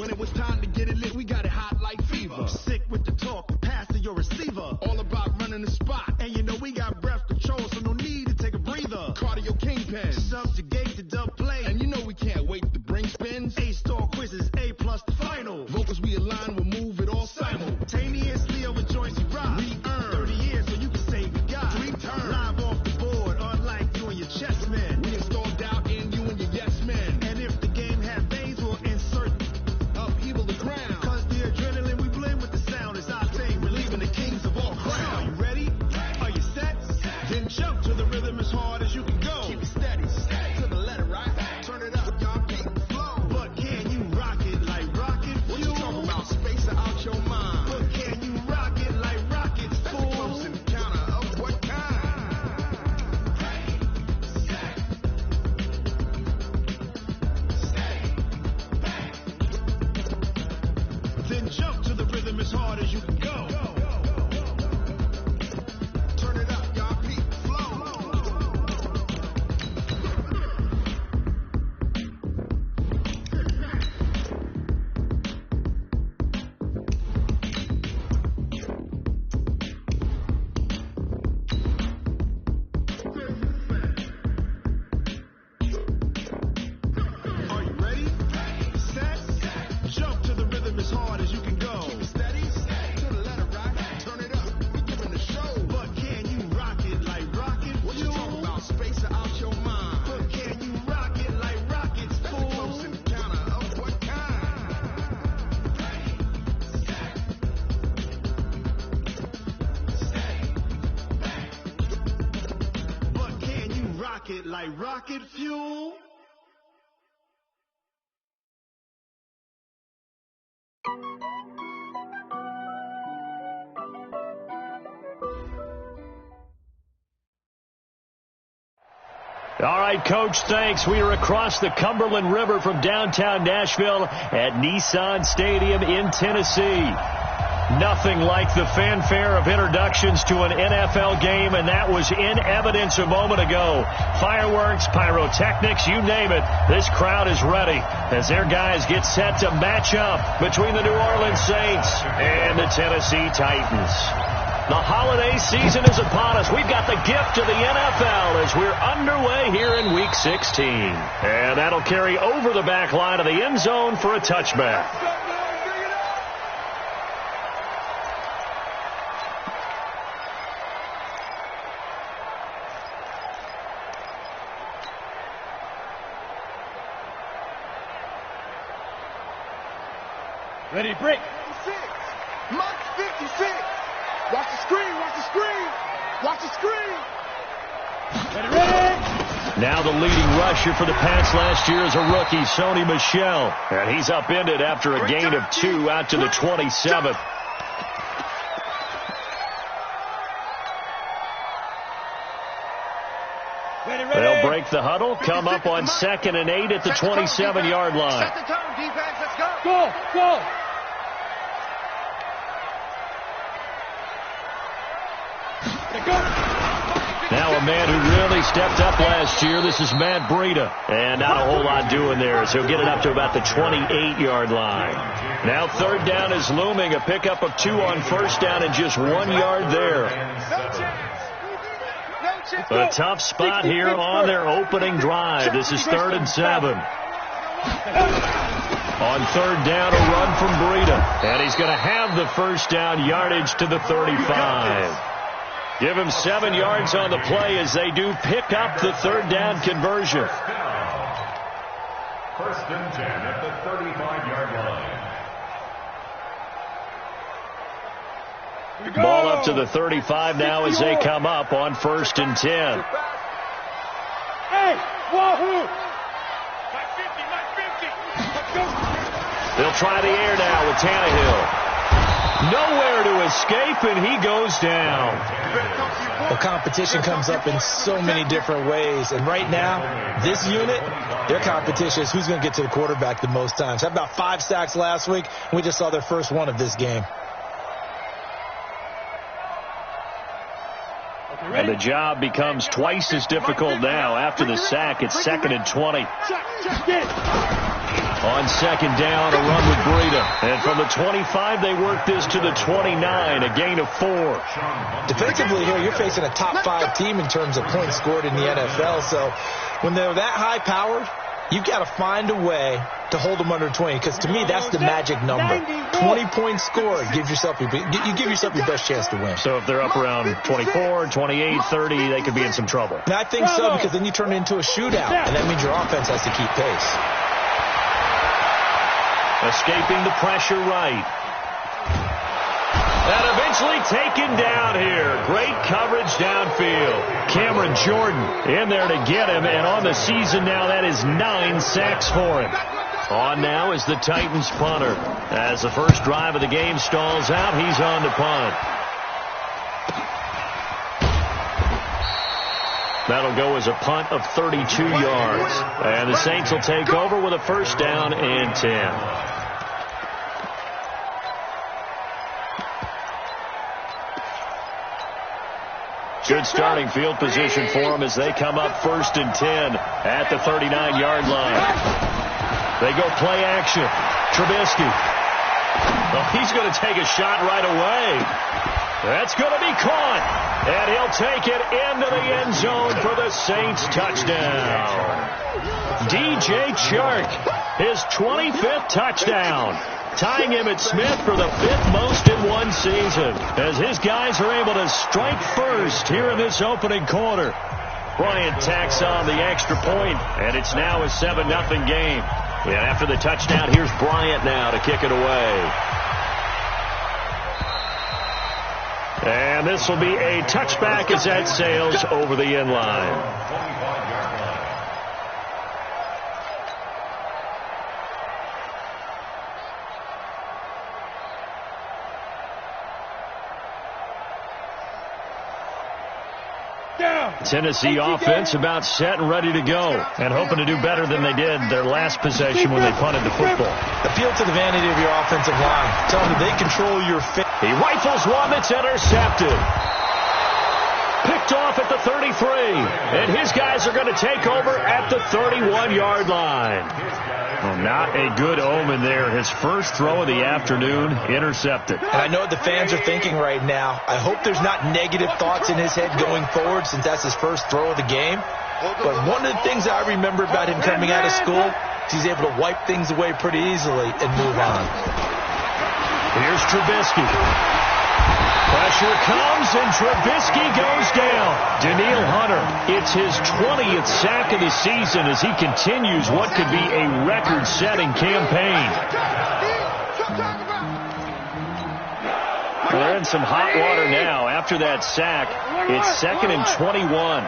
When it was time to get it lit, we got it hot like fever. Sick with the talk, pass to your receiver. All about running the spot. And you know we got breath control, so no need to take a breather. Cardio kingpin, subjugate the dub play. And you know we can't wait to bring spins. A-star quizzes, A+ the final. Vocals we align, we'll move it all simultaneously over joints you rock. We earn 30 years so you can say we got 3 turns. Live off the board, unlike you and your chess men. We install doubt in you and your yes men. And if the game has veins, we'll insert upheaval the ground. Cause the adrenaline we blend with the sound is our thing. Relieving the kings of all crowns. Are you ready? Are you set? Then jump to the rhythm as hard as you can go. Keep it steady. To the letter, right? Turn it up, y'all keep the flow. But can you rock it like rocket fuel? What you talking about? Space out your mind. But can you rock it like rockets, fool? That's a close encounter of what kind? Then jump to the rhythm as hard as you can go. Turn it up, y'all keep the flow. Are you ready? Set. Jump to the rhythm as hard as you can go. Keep it steady. To the letter, right? Turn it up. We giving the show. But can you rock it like rocket fuel? What you talking about? Space out your mind. But can you rock it like rockets, fool? That's a close encounter of what kind? But can you rock it like rocket fuel? All right, Coach, thanks. We are across the Cumberland River from downtown Nashville at Nissan Stadium in Tennessee. Nothing like the fanfare of introductions to an NFL game, and that was in evidence a moment ago. Fireworks, pyrotechnics, you name it. This crowd is ready as their guys get set to match up between the New Orleans Saints and the Tennessee Titans. The holiday season is upon us. We've got the gift of the NFL as we're underway here in Week 16. And that'll carry over the back line of the end zone for a touchback. Ready, break. 56. Mark 56. Watch the screen. Watch the screen. Watch the screen. Ready. Now the leading rusher for the Pats last year is a rookie, Sony Michel. And he's upended after a gain of 2 out to the 27th. They'll break the huddle, come up on 2nd and 8 at the 27-yard line. Set the tone, defense. Let's go. Go. Now a man who really stepped up last year. This is Matt Breida. And not a whole lot doing there, so he'll get it up to about the 28-yard line. Now 3rd down is looming. A pickup of 2 on 1st down and just 1 yard there. A tough spot here on their opening drive. This is 3rd and 7. On 3rd down, a run from Breida. And he's going to have the 1st down yardage to the 35. Give him 7 yards on the play as they do pick up the 3rd down conversion. 1st and 10 at the 35-yard line. Ball up to the 35 now as they come up on 1st and 10. Hey, wahoo! They'll try the air now with Tannehill. Nowhere to escape, and he goes down. Well, competition comes up in so many different ways. And right now, this unit, their competition is who's going to get to the quarterback the most times. Had about 5 sacks last week. We just saw their first one of this game. And the job becomes twice as difficult now. After the sack, it's 2nd and 20. On second down, a run with Breida. And from the 25, they work this to the 29, a gain of 4. Defensively here, you're facing a top 5 team in terms of points scored in the NFL. So when they're that high-powered, you've got to find a way to hold them under 20, because to me, that's the magic number. 20 points scored, you give yourself your best chance to win. So if they're up around 24, 28, 30, they could be in some trouble. And I think so, because then you turn it into a shootout, and that means your offense has to keep pace. Escaping the pressure right. And eventually taken down here. Great coverage downfield. Cameron Jordan in there to get him, and on the season now, that is 9 sacks for him. On now is the Titans punter. As the first drive of the game stalls out, he's on to punt. That'll go as a punt of 32 yards. And the Saints will take over with a first down and 10. Good starting field position for them as they come up first and 10 at the 39-yard line. They go play action. Trubisky. Well, he's going to take a shot right away. That's going to be caught. And he'll take it into the end zone for the Saints touchdown. DJ Chark, his 25th touchdown. Tying him at Smith for the 5th most in one season, as his guys are able to strike first here in this opening quarter. Bryant tacks on the extra point, and it's now a 7-0 game. And after the touchdown, here's Bryant now to kick it away. And this will be a touchback as that sails over the end line. Tennessee offense about set and ready to go, and hoping to do better than they did their last possession when they punted the football. Appeal to the vanity of your offensive line. Tell them they control your fit. He rifles one that's intercepted. Picked off at the 33, and his guys are going to take over at the 31-yard line. Well, not a good omen there. His first throw of the afternoon intercepted. And I know what the fans are thinking right now. I hope there's not negative thoughts in his head going forward, since that's his first throw of the game. But one of the things I remember about him coming out of school is he's able to wipe things away pretty easily and move on. Here's Trubisky. Pressure comes, and Trubisky goes down. Danielle Hunter, it's his 20th sack of the season as he continues what could be a record-setting campaign. They're in some hot water now. After that sack, it's 2nd and 21.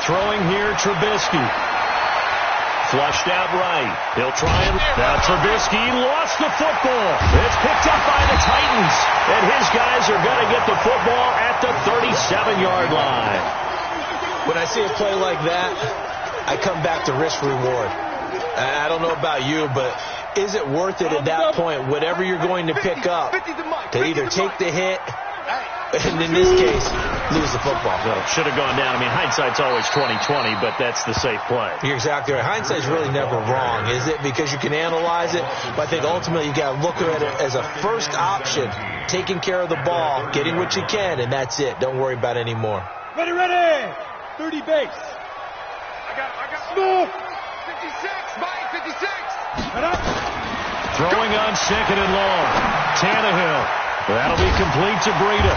Throwing here, Trubisky. Flushed out right. He'll try and... Now Trubisky lost the football. It's picked up by the Titans. And his guys are going to get the football at the 37-yard line. When I see a play like that, I come back to risk-reward. I don't know about you, but is it worth it at that point, whatever you're going to pick up, to either take the hit, and in this case, lose the football? Well, should have gone down. I mean, hindsight's always 20/20, but that's the safe play. You're exactly right. Hindsight's really never wrong, is it? Because you can analyze it, but I think ultimately you got to look at it as a first option, taking care of the ball, getting what you can, and that's it. Don't worry about it anymore. Ready, ready! 30 base. I got Smooth! 56, Mike, 56! Throwing on 2nd and long. Tannehill. That'll be complete to Breida.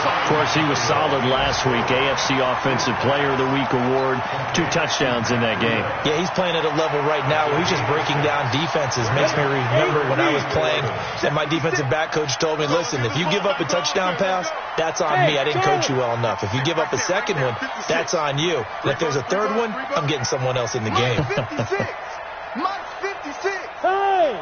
Of course, he was solid last week. AFC Offensive Player of the Week award. 2 touchdowns in that game. Yeah, he's playing at a level right now where he's just breaking down defenses. Makes me remember when I was playing and my defensive back coach told me, listen, if you give up a touchdown pass, that's on me. I didn't coach you well enough. If you give up a second one, that's on you. And if there's a third one, I'm getting someone else in the game. Mike 56. Hey!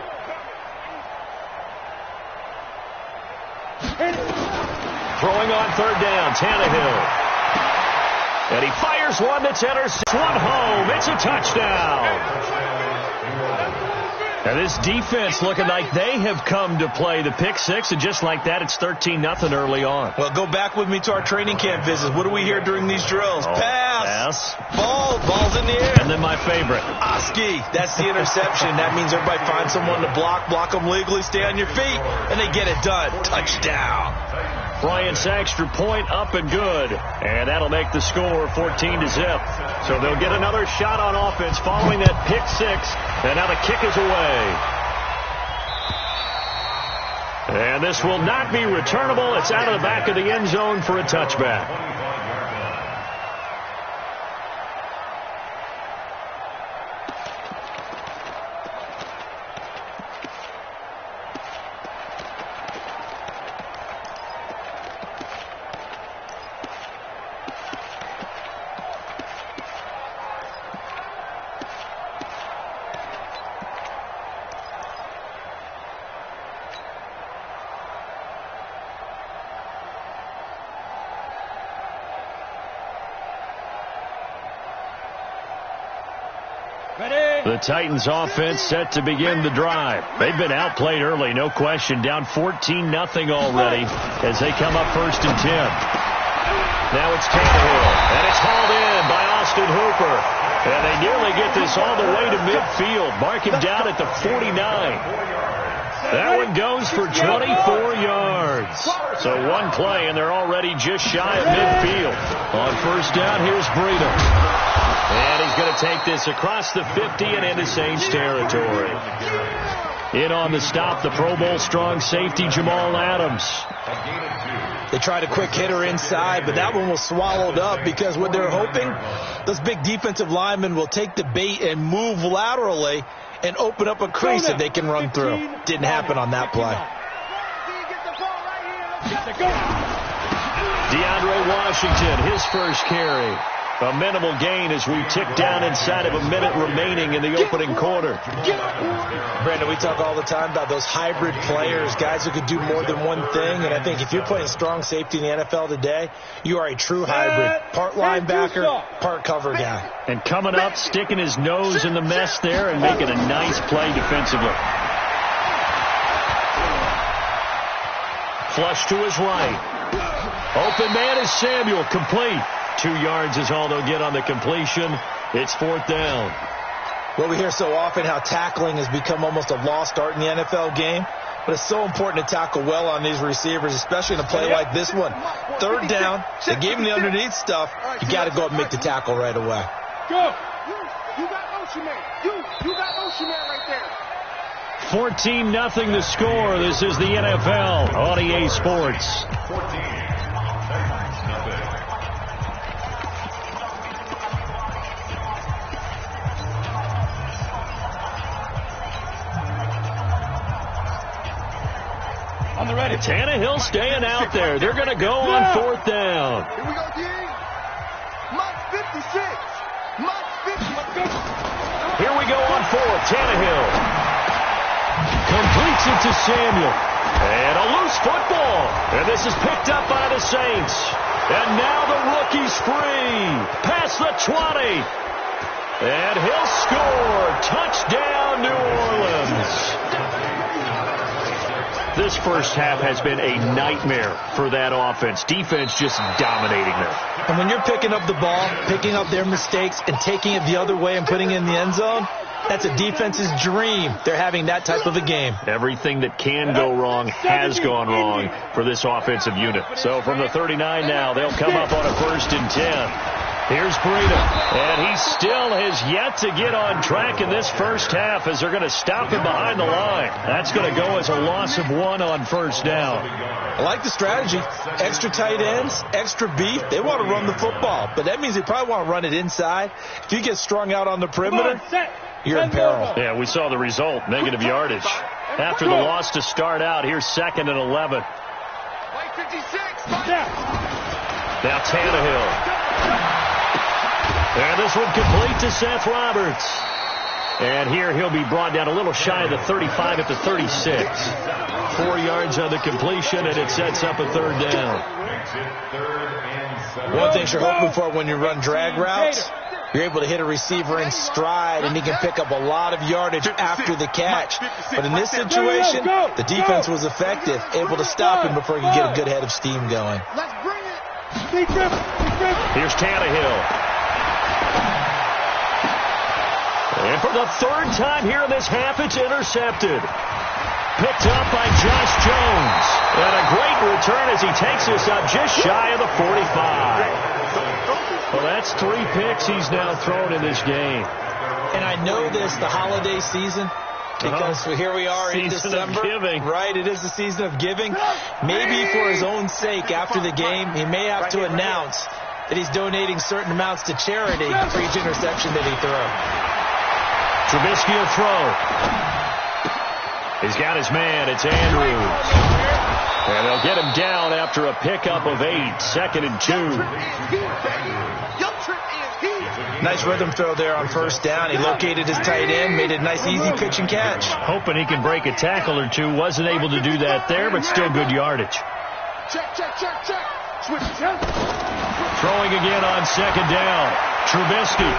Throwing on 3rd down, Tannehill. And he fires one that's intercepted. One home. It's a touchdown. And this defense looking like they have come to play. The pick 6, and just like that, it's 13-0 early on. Well, go back with me to our training camp visits. What do we hear during these drills? Pass, Pass. Ball's in the air. And then my favorite. Oski, that's the interception. That means everybody find someone to block them legally, stay on your feet, and they get it done. Touchdown. Bryant's extra point up and good. And that'll make the score 14-0. So they'll get another shot on offense following that pick six. And now the kick is away. And this will not be returnable. It's out of the back of the end zone for a touchback. The Titans offense set to begin the drive. They've been outplayed early, no question. Down 14-0 already as they come up 1st and 10. Now it's Tannehill, and it's hauled in by Austin Hooper. And they nearly get this all the way to midfield. Mark him down at the 49. That one goes for 24 yards. So one play, and they're already just shy of midfield. On 1st down, here's Breida. And he's going to take this across the 50 and into Saints territory. In on the stop, the Pro Bowl strong safety, Jamal Adams. They tried a quick hitter inside, but that one was swallowed up because what they're hoping, those big defensive linemen will take the bait and move laterally and open up a crease that they can run through. Didn't happen on that play. DeAndre Washington, his first carry. A minimal gain as we tick down inside of a minute remaining in the opening quarter. Brandon, we talk all the time about those hybrid players, guys who could do more than one thing. And I think if you're playing strong safety in the NFL today, you are a true hybrid. Part linebacker, part cover guy. And coming up, sticking his nose in the mess there and making a nice play defensively. Flush to his right. Open man is Samuel, complete. 2 yards is all they'll get on the completion. It's 4th down. Well, we hear so often how tackling has become almost a lost art in the NFL game. But it's so important to tackle well on these receivers, especially in a play like this one. 3rd down, they gave him the underneath stuff. You got to go up and make the tackle right away. Go. You got Ocean Man. You got Ocean Man right there. 14-0 the score. This is the NFL on EA Sports. 14. On the ready. Tannehill staying out there. They're going to go on 4th down. Here we go, D. Mach 56. Mach 50. Here we go on 4th. Tannehill completes it to Samuel. And a loose football. And this is picked up by the Saints. And now the rookie's free. Past the 20. And he'll score. Touchdown, New Orleans. This first half has been a nightmare for that offense. Defense just dominating them. And when you're picking up the ball, picking up their mistakes, and taking it the other way and putting it in the end zone, that's a defense's dream. They're having that type of a game. Everything that can go wrong has gone wrong for this offensive unit. So from the 39 now, they'll come up on a 1st and 10. Here's Breida, and he still has yet to get on track in this first half as they're going to stop him behind the line. That's going to go as a loss of 1 on 1st down. I like the strategy. Extra tight ends, extra beef. They want to run the football, but that means they probably want to run it inside. If you get strung out on the perimeter, you're in peril. Yeah, we saw the result, negative yardage. After the loss to start out, here's 2nd and 11. White 56. Now Tannehill. And this one complete to Seth Roberts. And here he'll be brought down a little shy of the 35 at the 36. 4 yards on the completion, and it sets up a 3rd down. One thing you're hoping for when you run drag routes, you're able to hit a receiver in stride, and he can pick up a lot of yardage after the catch. But in this situation, the defense was effective, able to stop him before he could get a good head of steam going. Let's bring it. Here's Tannehill. And for the third time here in this half, it's intercepted. Picked up by Josh Jones. And a great return as he takes us up just shy of the 45. Well, that's 3 picks he's now thrown in this game. And I know this, the holiday season, because here we are in December. Giving. Right, it is the season of giving. Maybe for his own sake, after the game, he may have to announce that he's donating certain amounts to charity for each interception that he throws. Trubisky will throw. He's got his man. It's Andrews. And they'll get him down after a pickup of 8. 2nd and 2. Nice rhythm throw there on first down. He located his tight end, made a nice easy pitch and catch. Hoping he can break a tackle or two. Wasn't able to do that there, but still good yardage. Check. Switch. Throwing again on 2nd down. Trubisky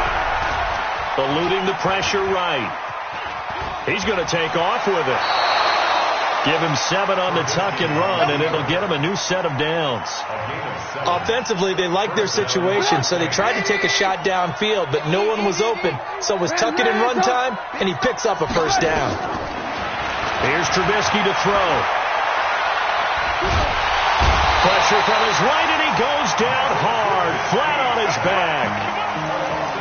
eluding the pressure right. He's going to take off with it. Give him 7 on the tuck and run, and it'll get him a new set of downs. Offensively, they liked their situation, so they tried to take a shot downfield, but no one was open. So it was tuck it and run time, and he picks up a first down. Here's Trubisky to throw. Pressure from his right, and he goes down hard, flat on his back.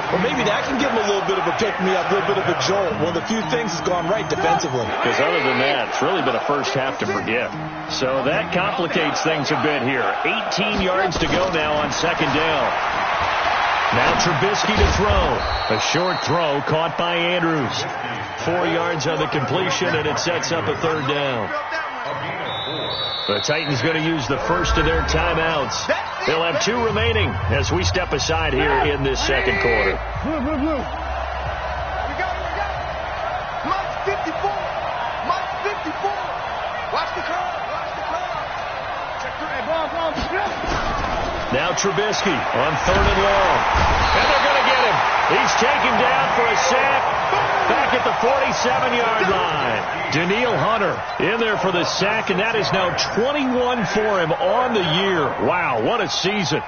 Well, maybe that can give him a little bit of a pick-me-up, a little bit of a jolt. One of the few things has gone right defensively. Because other than that, it's really been a first half to forget. So that complicates things a bit here. 18 yards to go now on 2nd down. Now Trubisky to throw. A short throw caught by Andrews. 4 yards on the completion, and it sets up a 3rd down. The Titans going to use the first of their timeouts. They'll have 2 remaining as we step aside here in this 2nd quarter. Blue. We got it. Mike 54. Watch the crowd. Check the ball. Now Trubisky on 3rd and long. And they're going to get him. He's taken down for a sack back at the 47-yard line. Daniil Hunter in there for the sack, and that is now 21 for him on the year. Wow, what a season.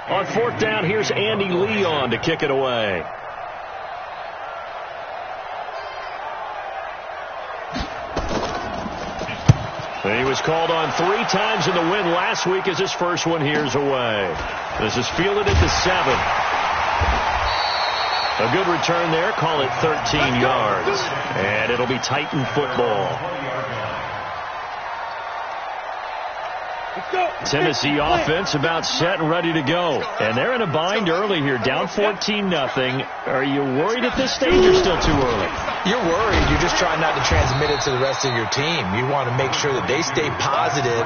On 4th down, here's Andy Leon to kick it away. He was called on 3 times in the win last week as his first one here's away. This is fielded at the 7. A good return there. Call it 13 yards. And it'll be Titan football. Tennessee offense about set and ready to go. And they're in a bind early here, down 14-0. Are you worried at this stage or still too early? You're worried. You're just trying not to transmit it to the rest of your team. You want to make sure that they stay positive.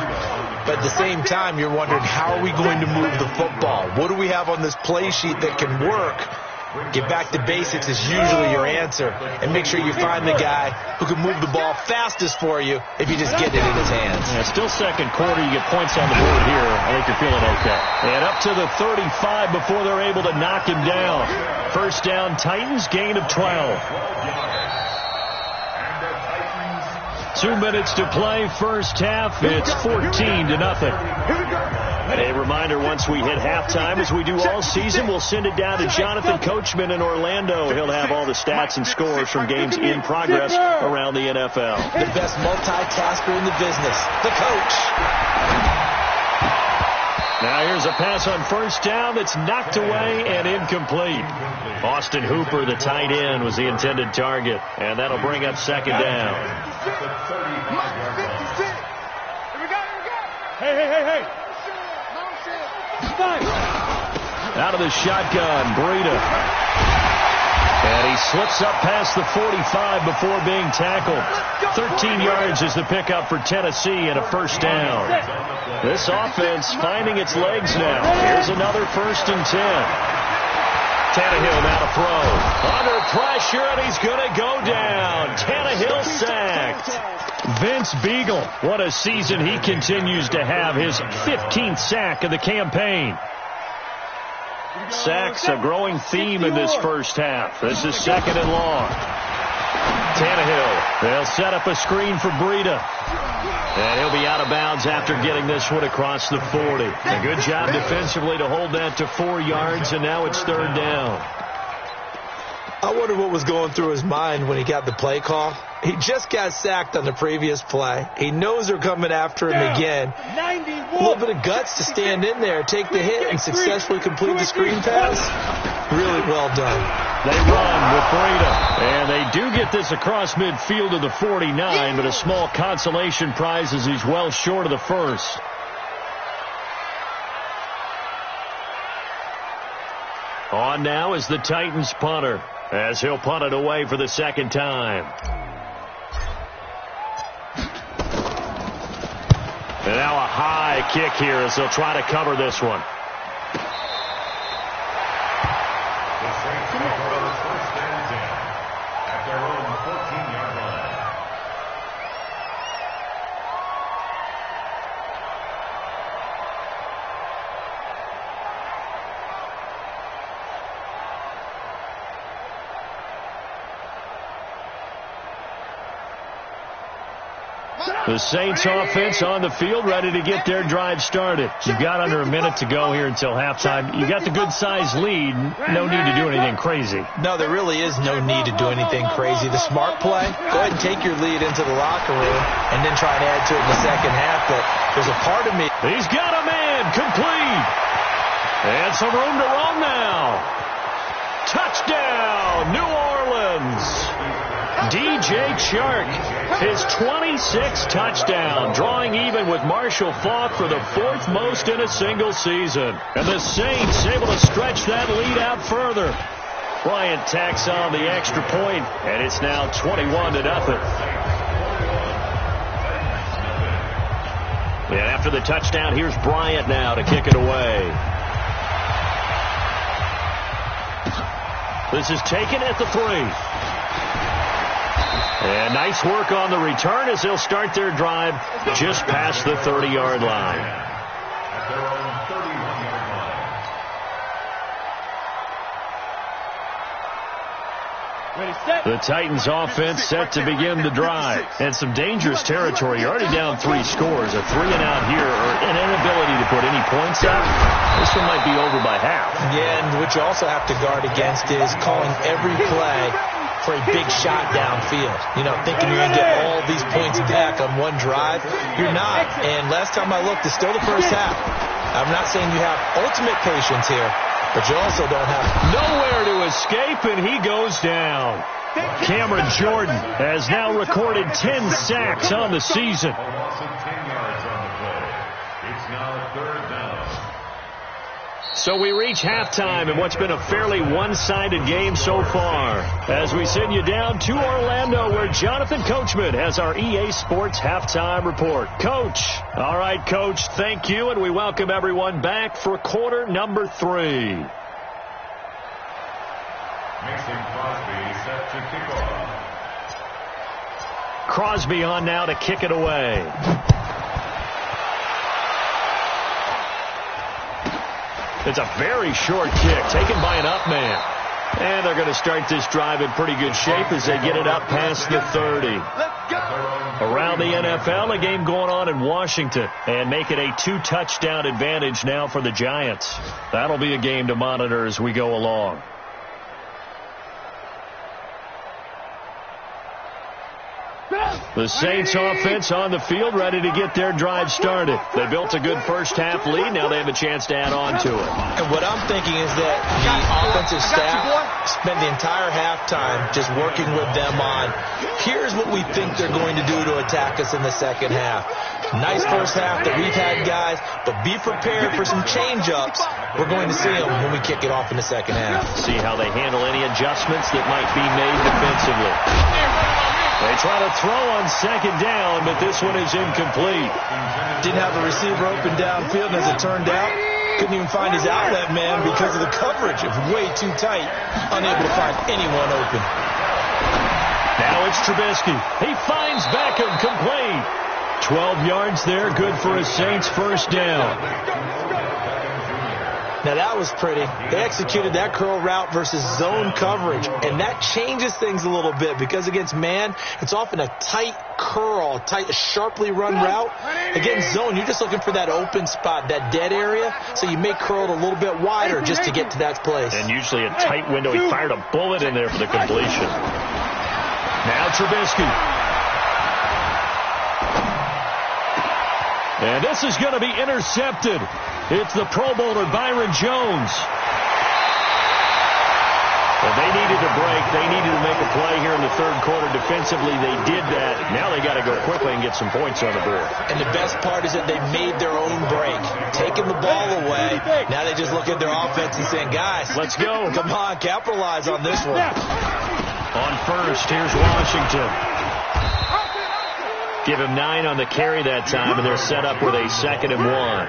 But at the same time, you're wondering, how are we going to move the football? What do we have on this play sheet that can work? Get back to basics is usually your answer. And make sure you find the guy who can move the ball fastest for you if you just get it in his hands. Yeah, still 2nd quarter. You get points on the board here. I think you're feeling okay. And up to the 35 before they're able to knock him down. First down, Titans, gain of 12. 2 minutes to play, first half. It's 14-0. A reminder, once we hit halftime, as we do all season, we'll send it down to Jonathan Coachman in Orlando. He'll have all the stats and scores from games in progress around the NFL. The best multitasker in the business, the coach. Now here's a pass on first down that's knocked away and incomplete. Austin Hooper, the tight end, was the intended target, and that'll bring up 2nd down. Hey. Out of the shotgun, Breida. And he slips up past the 45 before being tackled. 13 yards is the pickup for Tennessee and a first down. This offense finding its legs now. Here's another 1st and 10. Tannehill now to throw. Under pressure, and he's going to go down. Tannehill sacked. Vince Beagle, what a season he continues to have. His 15th sack of the campaign. Sacks a growing theme in this first half. This is 2nd and long. Tannehill, they'll set up a screen for Breida. And he'll be out of bounds after getting this one across the 40. A good job defensively to hold that to 4 yards, and now it's 3rd down. I wonder what was going through his mind when he got the play call. He just got sacked on the previous play. He knows they're coming after him again. A little bit of guts to stand in there, take the hit, and successfully complete the screen pass. Really well done. They run with Breda, and they do get this across midfield to the 49, but a small consolation prize as he's well short of the first. On now is the Titans punter, as he'll punt it away for the second time. And now a high kick here as they'll try to cover this one. The Saints take over first and 10 at their own 14-yard line. The Saints offense on the field, ready to get their drive started. You've got under a minute to go here until halftime. You got the good-sized lead. No need to do anything crazy. No, there really is no need to do anything crazy. The smart play, go ahead and take your lead into the locker room and then try and add to it in the second half. But there's a part of me. He's got a man complete. And some room to run now. Touchdown, New Orleans. DJ Chark, his 26th touchdown, drawing even with Marshall Faulk for the 4th most in a single season. And the Saints able to stretch that lead out further. Bryant tacks on the extra point, and it's now 21-0. And after the touchdown, here's Bryant now to kick it away. This is taken at the 3. And nice work on the return as they'll start their drive just past the 30-yard line. At their own 31-yard line. The Titans offense set to begin the drive. And some dangerous territory. You're already down 3 scores. A 3-and-out here or an inability to put any points up. This one might be over by half. Yeah, and what you also have to guard against is calling every play for a big shot downfield. You know, thinking you're going to get all these points back on one drive. You're not. And last time I looked, it's still the first half. I'm not saying you have ultimate patience here, but you also don't have nowhere to escape, and he goes down. Cameron Jordan has now recorded 10 sacks on the season. Also 10 yards on the play. It's now 3rd down. So we reach halftime in what's been a fairly one-sided game so far. As we send you down to Orlando, where Jonathan Coachman has our EA Sports Halftime Report. Coach. All right, Coach, thank you, and we welcome everyone back for quarter number 3. Mason Crosby set to kick off. Crosby on now to kick it away. It's a very short kick taken by an up man. And they're going to start this drive in pretty good shape as they get it up past the 30. Around the NFL, a game going on in Washington, and make it a 2-touchdown advantage now for the Giants. That'll be a game to monitor as we go along. The Saints offense on the field, ready to get their drive started. They built a good first half lead. Now they have a chance to add on to it. And what I'm thinking is that the offensive staff spent the entire halftime just working with them on, here's what we think they're going to do to attack us in the second half. Nice first half that we've had, guys, but be prepared for some change-ups. We're going to see them when we kick it off in the second half. See how they handle any adjustments that might be made defensively. They try to throw on second down, but this one is incomplete. Didn't have a receiver open downfield, and as it turned out, couldn't even find his outlet man because of the coverage. It was way too tight, unable to find anyone open. Now it's Trubisky. He finds Beckham complete. 12 yards there, good for a Saints first down. Now, that was pretty. They executed that curl route versus zone coverage, and that changes things a little bit because against man, it's often a tight curl, tight, sharply run route. Against zone, you're just looking for that open spot, that dead area, so you may curl it a little bit wider just to get to that place. And usually a tight window. He fired a bullet in there for the completion. Now Trubisky. And this is going to be intercepted. It's the Pro Bowler Byron Jones. Well, they needed a break. They needed to make a play here in the third quarter. Defensively, they did that. Now they got to go quickly and get some points on the board. And the best part is that they made their own break, taking the ball away. Now they just look at their offense and saying, guys, let's go. Come on, capitalize on this one. On first, here's Washington. Give him 9 on the carry that time, and they're set up with a 2nd and 1.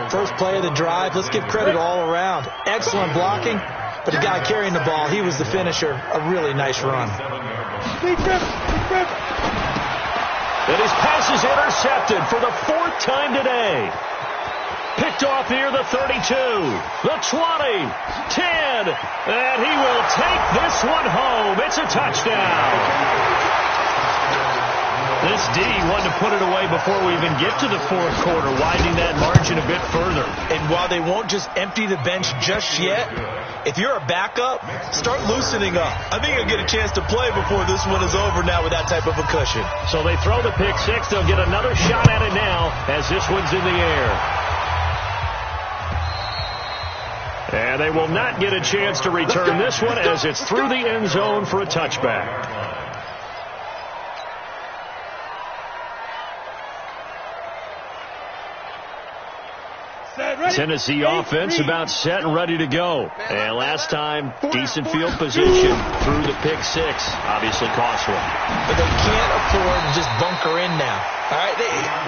First play of the drive. Let's give credit all around. Excellent blocking, but the guy carrying the ball, he was the finisher. A really nice run. And his pass is intercepted for the 4th time today. Picked off near the 32, the 20, 10, and he will take this one home. It's a touchdown. This D wanted to put it away before we even get to the fourth quarter, widening that margin a bit further. And while they won't just empty the bench just yet, if you're a backup, start loosening up. I think you'll get a chance to play before this one is over now with that type of a cushion. So they throw the pick six. They'll get another shot at it now as this one's in the air. And they will not get a chance to return this one as it's through the end zone for a touchback. Tennessee offense about set and ready to go. And last time, decent field position through the pick six. Obviously cost one. But they can't afford to just bunker in now. All right,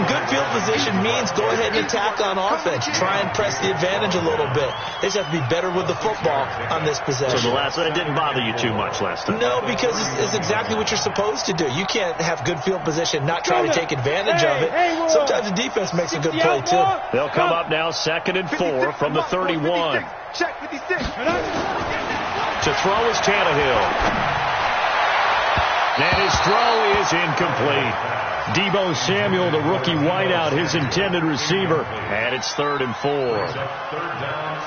good field position means go ahead and attack on offense. Try and press the advantage a little bit. They just have to be better with the football on this possession. So the last one didn't bother you too much last time? No, because it's exactly what you're supposed to do. You can't have good field position, not try to take advantage of it. Sometimes the defense makes a good play, too. They'll come up now 2nd and 4 from the 31. Check 56. To throw is Tannehill. And his throw is incomplete. Deebo Samuel, the rookie wideout, his intended receiver. And it's 3rd and 4.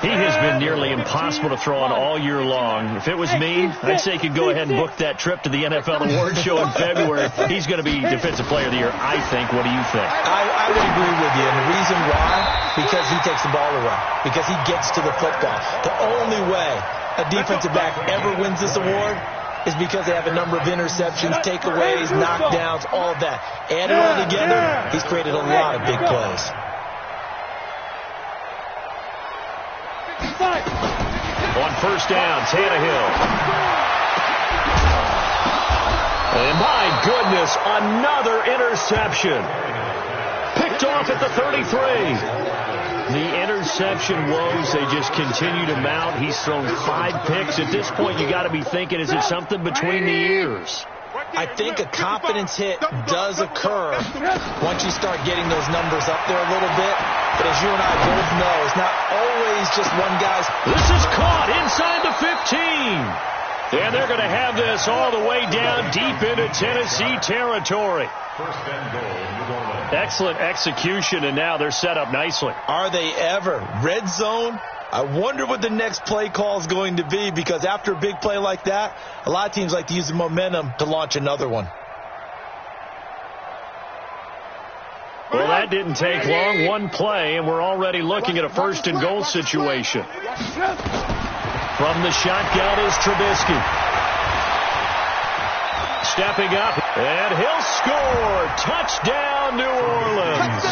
He has been nearly impossible to throw on all year long. If it was me, I'd say he could go ahead and book that trip to the NFL Awards show in February. He's going to be Defensive Player of the Year, I think. What do you think? I would agree with you. And the reason why? Because he takes the ball away. Because he gets to the football. The only way a defensive back ever wins this award is because they have a number of interceptions, takeaways, knockdowns, all of that. Add it all together, he's created a lot of big plays. On first down, Tannehill. And my goodness, another interception. Picked off at the 33. The interception woes, they just continue to mount. He's thrown 5 picks. At this point, you got to be thinking, is it something between the ears? I think a confidence hit does occur once you start getting those numbers up there a little bit. But as you and I both know, it's not always just one guy's. This is caught inside the 15. And they're going to have this all the way down deep into Tennessee territory. Excellent execution, and now they're set up nicely. Are they ever? Red zone? I wonder what the next play call is going to be, because after a big play like that, a lot of teams like to use the momentum to launch another one. Well, that didn't take long. One play, and we're already looking at a 1st and goal situation. From the shotgun is Trubisky. Stepping up, and he'll score. Touchdown, New Orleans.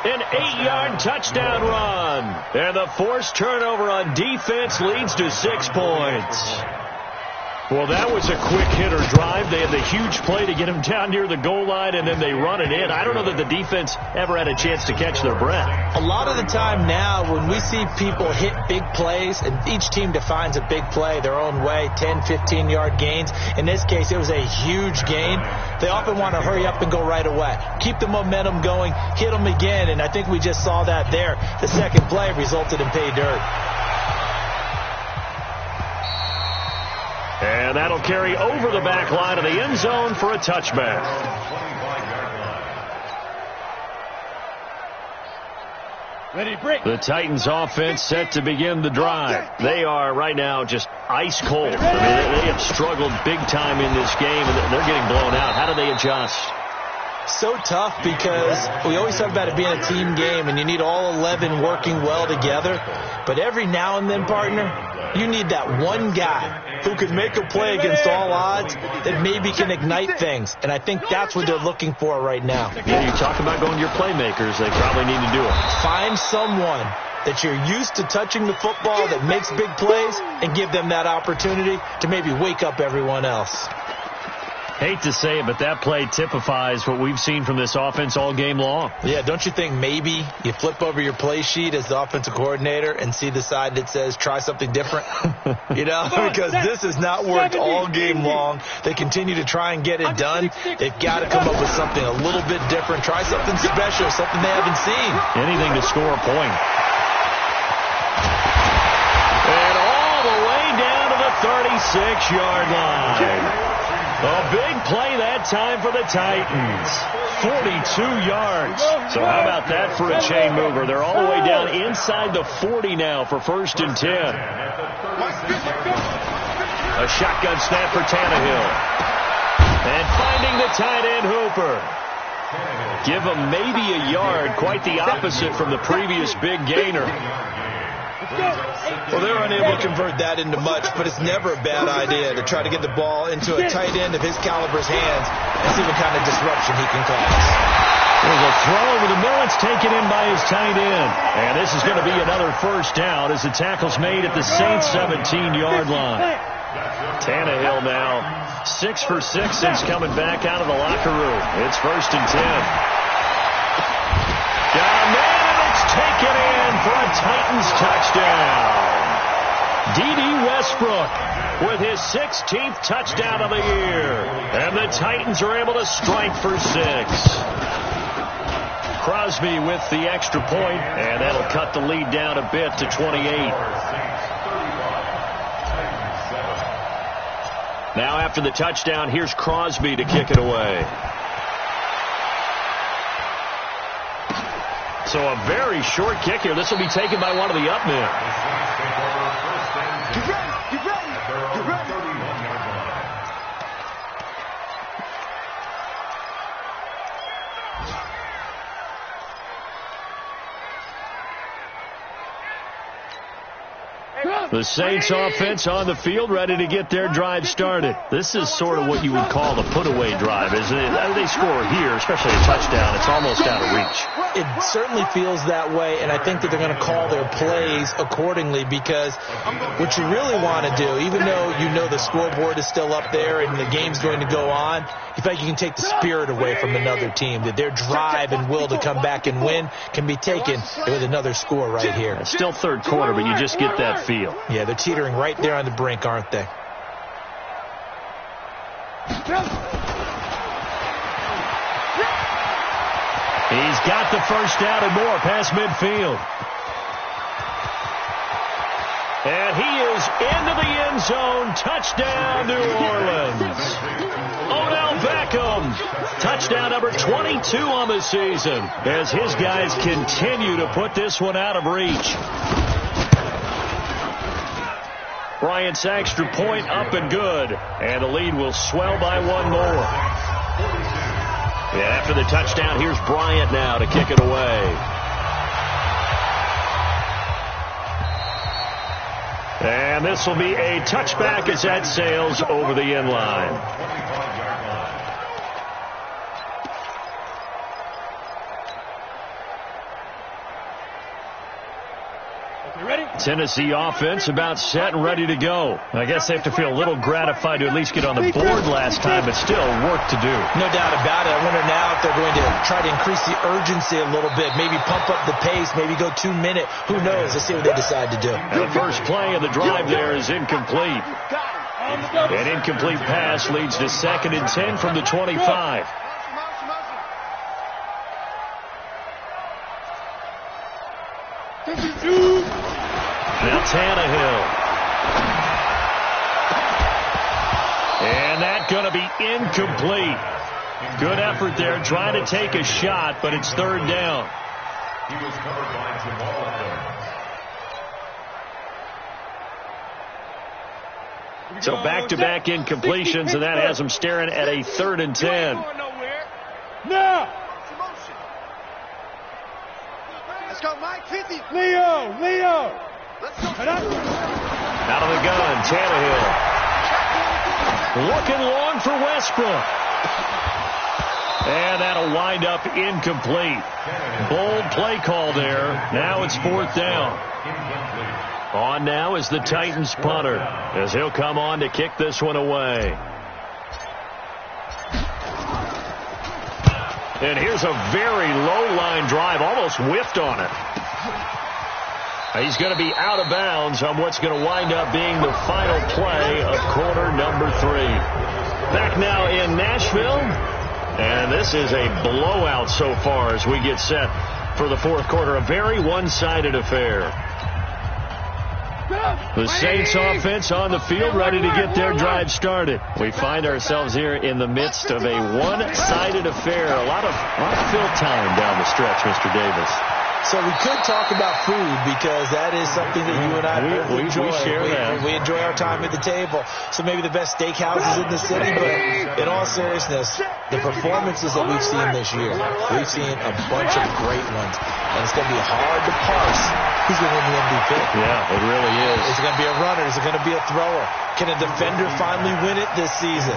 An 8-yard touchdown run. And the forced turnover on defense leads to 6 points. Well, that was a quick hitter drive. They had the huge play to get him down near the goal line, and then they run it in. I don't know that the defense ever had a chance to catch their breath. A lot of the time now when we see people hit big plays, and each team defines a big play their own way, 10, 15-yard gains. In this case, it was a huge gain. They often want to hurry up and go right away. Keep the momentum going, hit them again, and I think we just saw that there. The second play resulted in pay dirt. And that'll carry over the back line of the end zone for a touchback. The Titans offense set to begin the drive. They are right now just ice cold. I mean, they have struggled big time in this game, and they're getting blown out. How do they adjust? So tough because we always talk about it being a team game and you need all 11 working well together. But every now and then, partner, you need that one guy who can make a play against all odds that maybe can ignite things. And I think that's what they're looking for right now. Yeah, you talk about going to your playmakers. They probably need to do it. Find someone that you're used to touching the football that makes big plays and give them that opportunity to maybe wake up everyone else. Hate to say it, but that play typifies what we've seen from this offense all game long. Yeah, don't you think maybe you flip over your play sheet as the offensive coordinator and see the side that says try something different? You know, because this has not worked all game long. They continue to try and get it done. They've got to come up with something a little bit different. Try something special, something they haven't seen. Anything to score a point. And all the way down to the 36-yard line. A big play that time for the Titans. 42 yards. So how about that for a chain mover? They're all the way down inside the 40 now for 1st and 10. A shotgun snap for Tannehill. And finding the tight end Hooper. Give him maybe a yard. Quite the opposite from the previous big gainer. Well, they're unable to convert that into much, but it's never a bad idea to try to get the ball into a tight end of his caliber's hands and see what kind of disruption he can cause. There's a throw over the middle. It's taken in by his tight end. And this is going to be another 1st down as the tackle's made at the Saints' 17-yard line. Tannehill now 6 for 6 since coming back out of the locker room. It's 1st and 10. Got a man, and it's taken in for a Titans touchdown. D.D. Westbrook with his 16th touchdown of the year. And the Titans are able to strike for 6. Crosby with the extra point, and that'll cut the lead down a bit to 28. Now after the touchdown, here's Crosby to kick it away. So a very short kick here. This will be taken by one of the up men. Get ready, get ready, get ready. The Saints offense on the field, ready to get their drive started. This is sort of what you would call the put-away drive, isn't it? They score here, especially a touchdown. It's almost out of reach. It certainly feels that way, and I think that they're going to call their plays accordingly because what you really want to do, even though you know the scoreboard is still up there and the game's going to go on, you feel like you can take the spirit away from another team, that their drive and will to come back and win can be taken with another score right here. It's still 3rd quarter, but you just get that feel. Yeah, they're teetering right there on the brink, aren't they? He's got the 1st down and more past midfield. And he is into the end zone. Touchdown, New Orleans. Odell Beckham. Touchdown number 22 on the season as his guys continue to put this one out of reach. Bryant's extra point up and good. And the lead will swell by one more. And after the touchdown, here's Bryant now to kick it away. And this will be a touchback as that sails over the end line. Tennessee offense about set and ready to go. I guess they have to feel a little gratified to at least get on the board last time, but still work to do. No doubt about it. I wonder now if they're going to try to increase the urgency a little bit, maybe pump up the pace, maybe go 2 minute. Who knows? Let's see what they decide to do. And the first play of the drive there is incomplete. An incomplete pass leads to 2nd and 10 from the 25. Now Tannehill. And that's going to be incomplete. Good effort there, trying to take a shot, but it's 3rd down. He was covered by Jamal Adams. So back-to-back incompletions, and that has them staring at a 3rd and 10. Now! Let's go, Mike. 50. Leo! Let's go. Out of the gun, Tannehill. Looking long for Westbrook. And that'll wind up incomplete. Bold play call there. Now it's 4th down. On now is the Titans punter, as he'll come on to kick this one away. And here's a very low line drive, almost whiffed on it. He's going to be out of bounds on what's going to wind up being the final play of quarter number 3. Back now in Nashville, and this is a blowout so far as we get set for the 4th quarter. A very one-sided affair. The Saints offense on the field, ready to get their drive started. We find ourselves here in the midst of a one-sided affair. A lot of fill time down the stretch, Mr. Davis. So we could talk about food because that is something that you and I both enjoy. We share that. We enjoy our time at the table. So maybe the best steakhouses in the city, but in all seriousness, the performances that we've seen this year, we've seen a bunch of great ones. And it's going to be hard to parse who's going to win the MVP. Yeah, it really is. Is it going to be a runner? Is it going to be a thrower? Can a defender finally win it this season?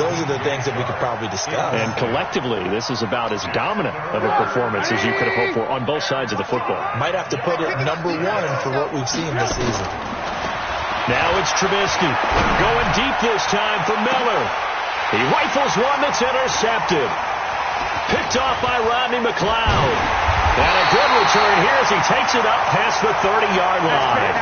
Those are the things that we could probably discuss. And collectively, this is about as dominant of a performance as you could have hoped for on both sides of the football. Might have to put it number 1 for what we've seen this season. Now it's Trubisky going deep this time for Miller. He rifles one that's intercepted. Picked off by Rodney McLeod. And a good return here as he takes it up past the 30-yard line.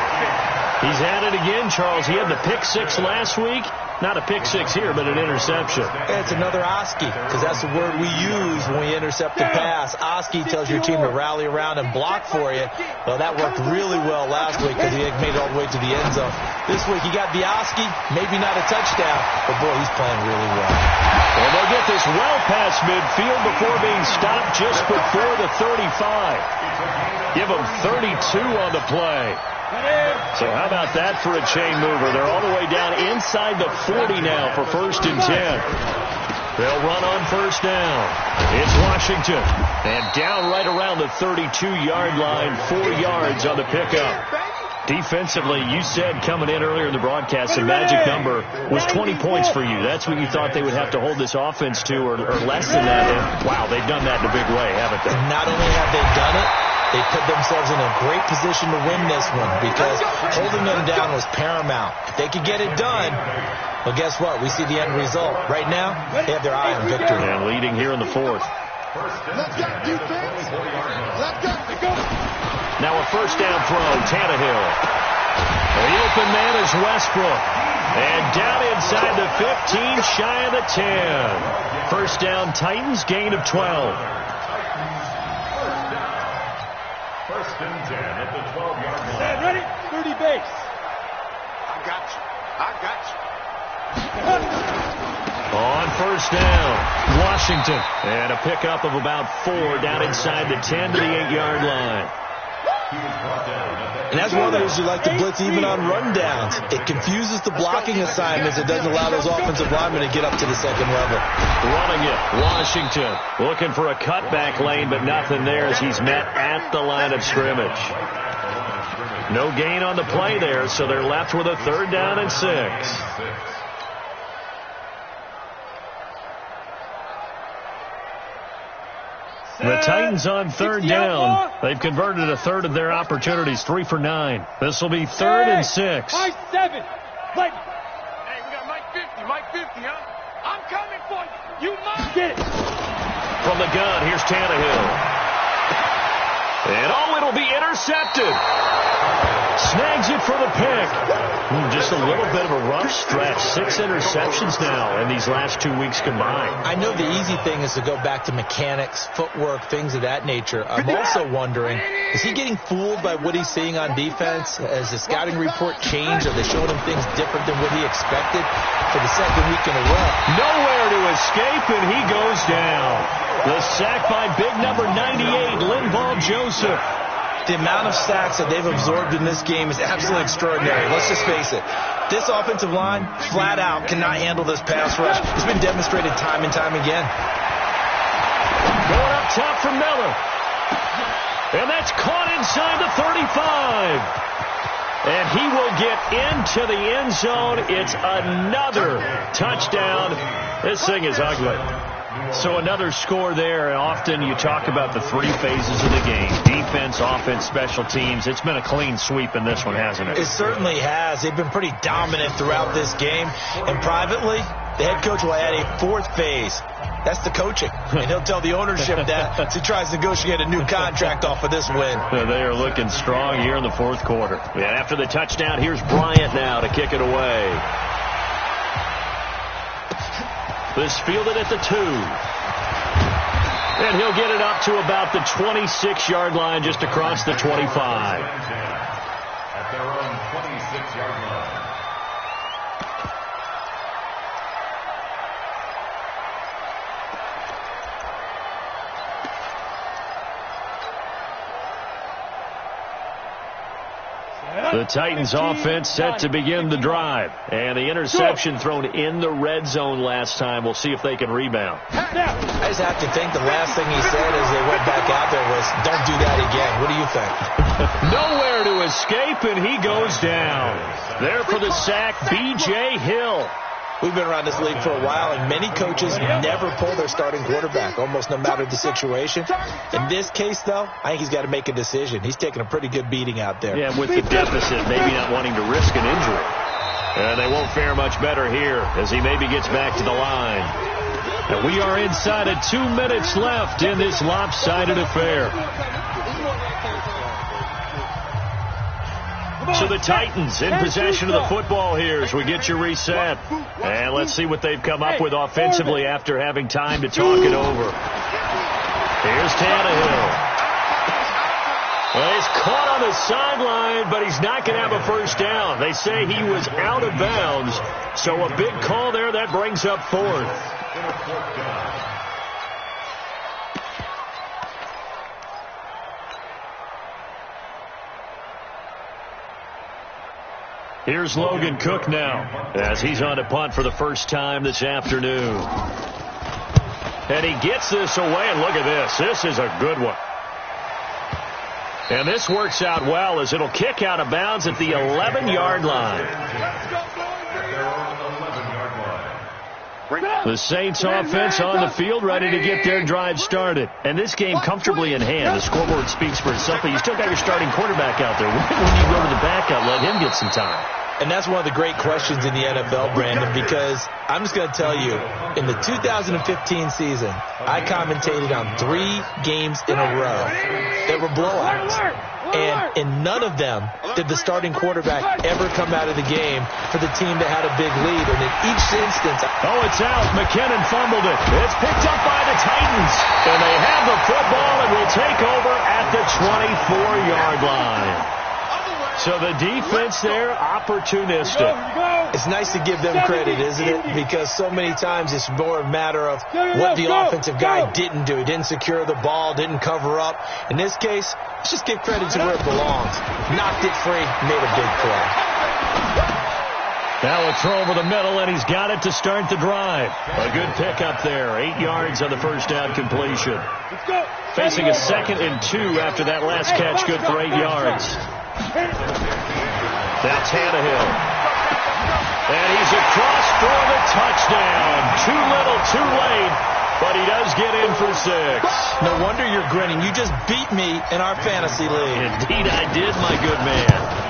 He's at it again, Charles. He had the pick 6 last week. Not a pick 6 here, but an interception. It's another Oski, because that's the word we use when we intercept the pass. Oski tells your team to rally around and block for you. Well, that worked really well last week because he made it all the way to the end zone. This week he got the Oski, maybe not a touchdown, but boy, he's playing really well. And they'll get this well past midfield before being stopped just before the 35. Give them 32 on the play. So how about that for a chain mover? They're all the way down inside the 40 now for 1st and 10. They'll run on 1st down. It's Washington. And down right around the 32-yard line, 4 yards on the pickup. Defensively, you said coming in earlier in the broadcast, the magic number was 20 points for you. That's what you thought they would have to hold this offense to, or less than that. And wow, they've done that in a big way, haven't they? Not only have they done it, they put themselves in a great position to win this one because holding them down was paramount. If they could get it done, well, guess what? We see the end result. Right now, they have their eye on victory. And leading here in the 4th. Let's go, defense. Let's go. Now a 1st down throw, Tannehill. The open man is Westbrook. And down inside the 15, shy of the 10. 1st down, Titans, gain of 12. 1st and 10 at the 12-yard line. Stand ready, 30 base. I got you. On 1st down, Washington. And a pickup of about 4 down inside the 10 to the 8-yard line. And that's one of those you like to blitz even on rundowns. It confuses the blocking assignments. It doesn't allow those offensive linemen to get up to the 2nd level. Running it, Washington. Looking for a cutback lane, but nothing there as he's met at the line of scrimmage. No gain on the play there, so they're left with a 3rd down and 6. The Titans on third down. They've converted a third of their opportunities, 3 for 9. This will be 3rd and 6. Mike 7. Mike. Hey, we got Mike 50. Mike 50, huh? I'm coming for you. You must Get it. From the gun, here's Tannehill. And it'll be intercepted. Snags it for the pick. Just a little bit of a rough stretch. 6 interceptions now in these last 2 weeks combined. I know the easy thing is to go back to mechanics, footwork, things of that nature. I'm also wondering, is he getting fooled by what he's seeing on defense? Has the scouting report changed? Are they showing him things different than what he expected for the second week in a row? Nowhere to escape, and he goes down. The sack by big number 98, Linval Joseph. The amount of sacks that they've absorbed in this game is absolutely extraordinary. Let's just face it. This offensive line, flat out, cannot handle this pass rush. It's been demonstrated time and time again. Going up top for Miller. And that's caught inside the 35. And he will get into the end zone. It's another touchdown. This thing is ugly. So another score there, and often you talk about the 3 phases of the game. Defense, offense, special teams. It's been a clean sweep in this one, hasn't it? It certainly has. They've been pretty dominant throughout this game. And privately, the head coach will add a 4th phase. That's the coaching. And he'll tell the ownership that as he tries to negotiate a new contract off of this win. They are looking strong here in the 4th quarter. And after the touchdown, here's Bryant now to kick it away. This fielded at the 2. And he'll get it up to about the 26-yard line, just across the 25. At their own 26-yard line. The Titans offense set to begin the drive. And the interception thrown in the red zone last time. We'll see if they can rebound. I just have to think the last thing he said as they went back out there was, don't do that again. What do you think? Nowhere to escape, and he goes down. There for the sack, B.J. Hill. We've been around this league for a while, and many coaches never pull their starting quarterback, almost no matter the situation. In this case, though, I think he's got to make a decision. He's taking a pretty good beating out there. Yeah, with the deficit, maybe not wanting to risk an injury. And they won't fare much better here as he maybe gets back to the line. And we are inside of 2 minutes left in this lopsided affair. So the Titans in possession of the football here as we get you reset. And let's see what they've come up with offensively after having time to talk it over. Here's Tannehill. Well, he's caught on the sideline, but he's not going to have a first down. They say he was out of bounds. So a big call there. That brings up 4th. Here's Logan Cook now as he's on a punt for the first time this afternoon. And he gets this away, and look at this. This is a good one. And this works out well as it'll kick out of bounds at the 11-yard line. The Saints offense on the field, ready to get their drive started. And this game comfortably in hand. The scoreboard speaks for itself, but you still got your starting quarterback out there. When you go to the backup, let him get some time. And that's one of the great questions in the NFL, Brandon, because I'm just going to tell you, in the 2015 season, I commentated on 3 games in a row that were blowouts. And in none of them did the starting quarterback ever come out of the game for the team that had a big lead. And in each instance... Oh, it's out. McKinnon fumbled it. It's picked up by the Titans. And they have the football and will take over at the 24-yard line. So the defense there, opportunistic. It's nice to give them credit, isn't it? Because so many times it's more a matter of what the offensive guy didn't do. He didn't secure the ball, didn't cover up. In this case, let's just give credit to where it belongs. Knocked it free, made a big play. Now a throw over the middle, and he's got it to start the drive. A good pickup there. 8 yards on the first down completion. Facing a 2nd and 2 after that last catch, good for 8 yards. Now Tannehill. And he's across for the touchdown. Too little, too late. but he does get in for 6. No wonder you're grinning. You just beat me in our fantasy league. Indeed I did, my good man.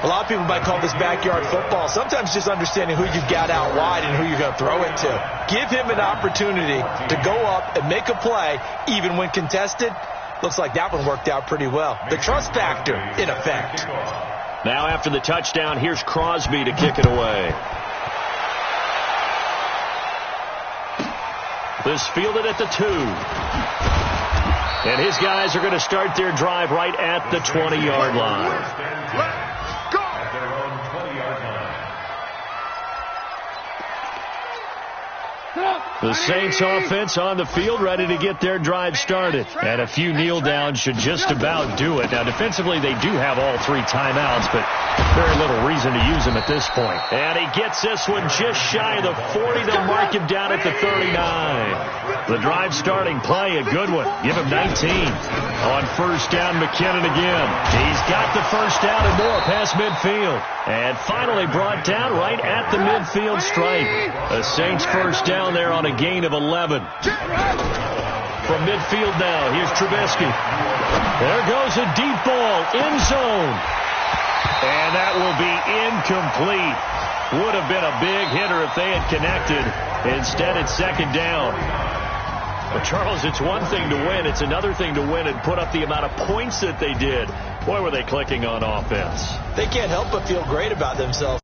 A lot of people might call this backyard football. Sometimes just understanding who you've got out wide and who you're going to throw it to. Give him an opportunity to go up and make a play, even when contested. Looks like that one worked out pretty well. The trust factor in effect. Now after the touchdown, here's Crosby to kick it away. This fielded at the 2. And his guys are going to start their drive right at the 20-yard line. The Saints offense on the field ready to get their drive started. And a few kneel downs should just about do it. Now defensively they do have all 3 timeouts, but very little reason to use them at this point. And he gets this one just shy of the 40. They'll mark him down at the 39. The drive starting play, a good one. Give him 19. On first down, McKinnon again. He's got the first down and more past midfield. And finally brought down right at the midfield stripe. The Saints first down there on a gain of 11. From midfield now, here's Trubisky. There goes a deep ball, end zone. And that will be incomplete. Would have been a big hitter if they had connected. Instead, it's second down. But, Charles, it's one thing to win. It's another thing to win and put up the amount of points that they did. Boy, were they clicking on offense. They can't help but feel great about themselves.